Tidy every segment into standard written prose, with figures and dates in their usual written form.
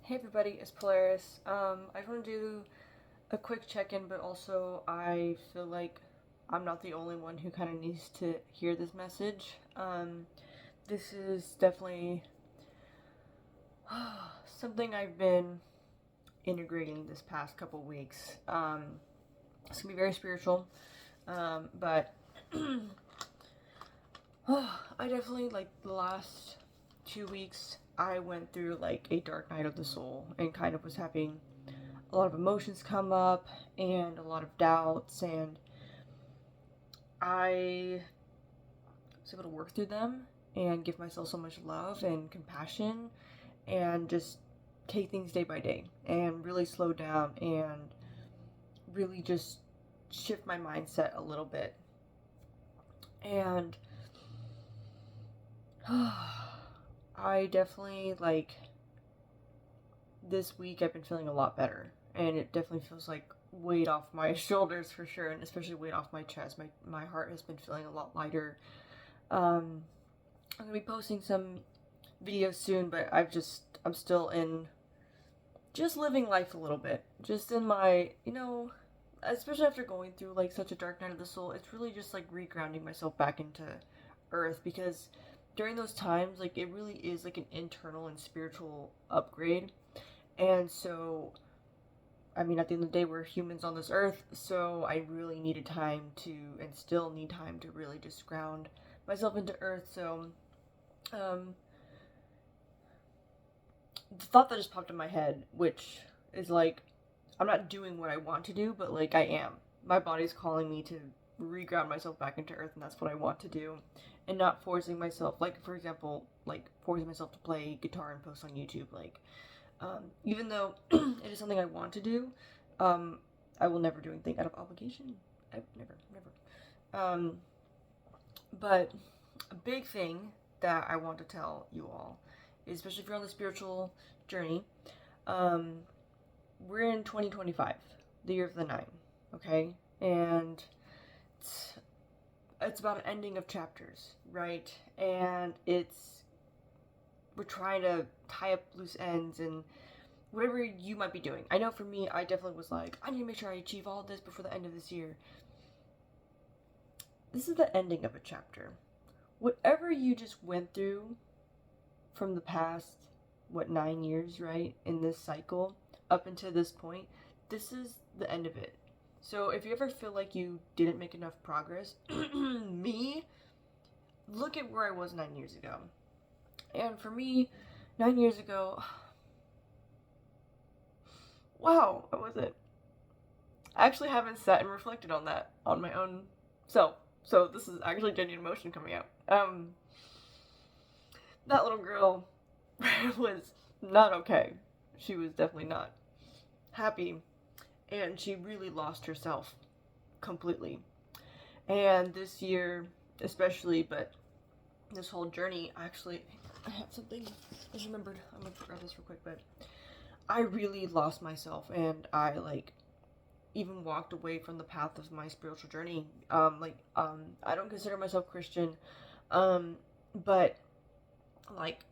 Hey everybody, it's Polaris. I just want to do a quick check-in, but also I feel like I'm not the only one who kind of needs to hear this message. This is definitely something I've been integrating this past couple weeks. It's gonna be very spiritual, but I definitely like the last 2 weeks. I went through like a dark night of the soul and kind of was having a lot of emotions come up and a lot of doubts, and I was able to work through them and give myself so much love and compassion and just take things day by day and really slow down and really just shift my mindset a little bit. And I definitely like this week I've been feeling a lot better, and it definitely feels like weight off my shoulders for sure, and especially weight off my chest. My heart has been feeling a lot lighter. I'm gonna be posting some videos soon, but I'm still in just living life a little bit, just in my especially after going through like such a dark night of the soul. It's really just like regrounding myself back into earth, because during those times like it really is like an internal and spiritual upgrade. And so, I mean, at the end of the day, we're humans on this earth, so I really needed time to, and still need time to really just ground myself into earth. So, um, the thought that just popped in my head, which is like, I'm not doing what I want to do, but like I am. My body's calling me to reground myself back into earth, and that's what I want to do, and not forcing myself. Like, for example, like forcing myself to play guitar and post on YouTube. Like, even though it is something I want to do, um, I will never do anything out of obligation. I never, never. But a big thing that I want to tell you all, especially if you're on the spiritual journey, um, we're in 2025, the year of the nine, okay? And it's, it's about an ending of chapters, right? And we're trying to tie up loose ends and whatever you might be doing. I know for me, I definitely was like, I need to make sure I achieve all of this before the end of this year. This is the ending of a chapter. Whatever you just went through from the past, 9 years, right, in this cycle, up until this point, this is the end of it. So if you ever feel like you didn't make enough progress, me, look at where I was 9 years ago. And for me, 9 years ago, wow, what was it? I actually haven't sat and reflected on that on my own self. So this is actually genuine emotion coming out. That little girl was not okay. She was definitely not happy, and she really lost herself completely. And this year, especially, but this whole journey, actually, I have something. I just remembered. I'm gonna grab this real quick, but I really lost myself, and I like even walked away from the path of my spiritual journey. I don't consider myself Christian, but like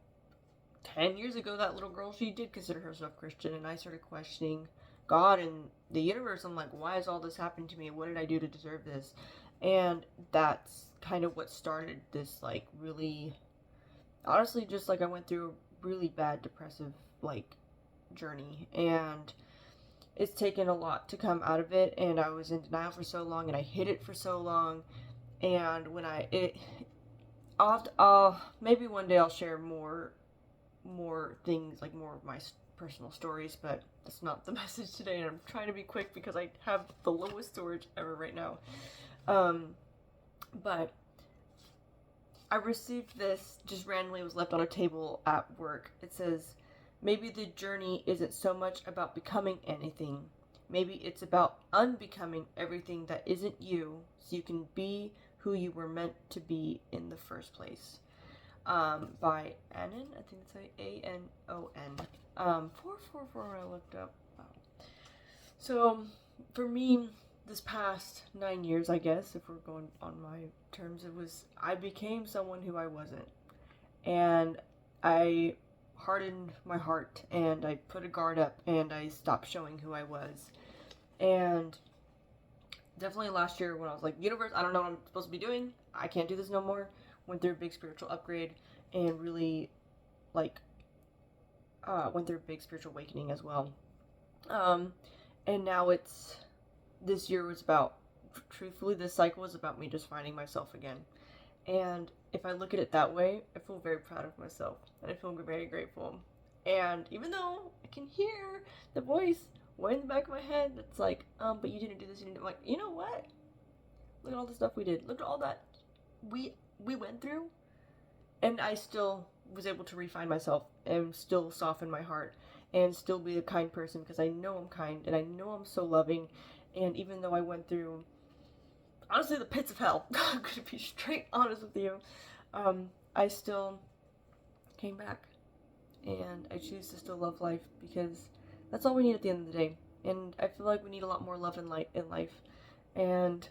10 years ago, that little girl, she did consider herself Christian, and I started questioning God and the universe. I'm like, why is all this happening to me? What did I do to deserve this? And that's kind of what started this, like, really, honestly, just like I went through a really bad depressive, like, journey. And it's taken a lot to come out of it, and I was in denial for so long, and I hid it for so long. And when maybe one day I'll share more things, like more of my personal stories, but that's not the message today, and I'm trying to be quick because I have the lowest storage ever right now. Um, but I received this just randomly. It was left on a table at work. It says, maybe the journey isn't so much about becoming anything. Maybe it's about unbecoming everything that isn't you, so you can be who you were meant to be in the first place. By Anon. I think it's Anon. 444 when I looked up. Wow. So, for me, this past 9 years, I guess, if we're going on my terms, I became someone who I wasn't. And I hardened my heart, and I put a guard up, and I stopped showing who I was. And definitely last year when I was like, universe, I don't know what I'm supposed to be doing. I can't do this no more. Went through a big spiritual upgrade and really like went through a big spiritual awakening as well. And now this year was about, truthfully, this cycle was about me just finding myself again. And if I look at it that way, I feel very proud of myself and I feel very grateful. And even though I can hear the voice way in the back of my head that's like, but you didn't do this, you didn't, I'm like, you know what? Look at all the stuff we did. Look at all that we went through, and I still was able to refine myself and still soften my heart and still be a kind person, because I know I'm kind and I know I'm so loving. And even though I went through, honestly, the pits of hell, I'm gonna be straight honest with you, I still came back, and I choose to still love life, because that's all we need at the end of the day. And I feel like we need a lot more love in life. And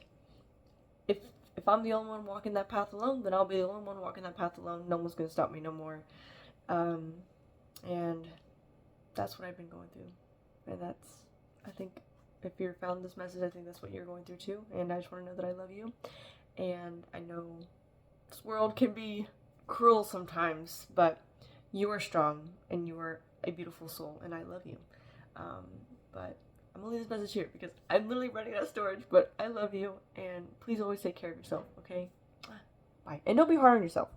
if I'm the only one walking that path alone, then I'll be the only one walking that path alone. No one's gonna stop me no more. And that's what I've been going through. And that's, I think, if you're found this message, I think that's what you're going through too. And I just want to know that I love you. And I know this world can be cruel sometimes, but you are strong and you are a beautiful soul, and I love you. But I'm gonna leave this message here because I'm literally running out of storage, but I love you, and please always take care of yourself, okay? Bye. And don't be hard on yourself.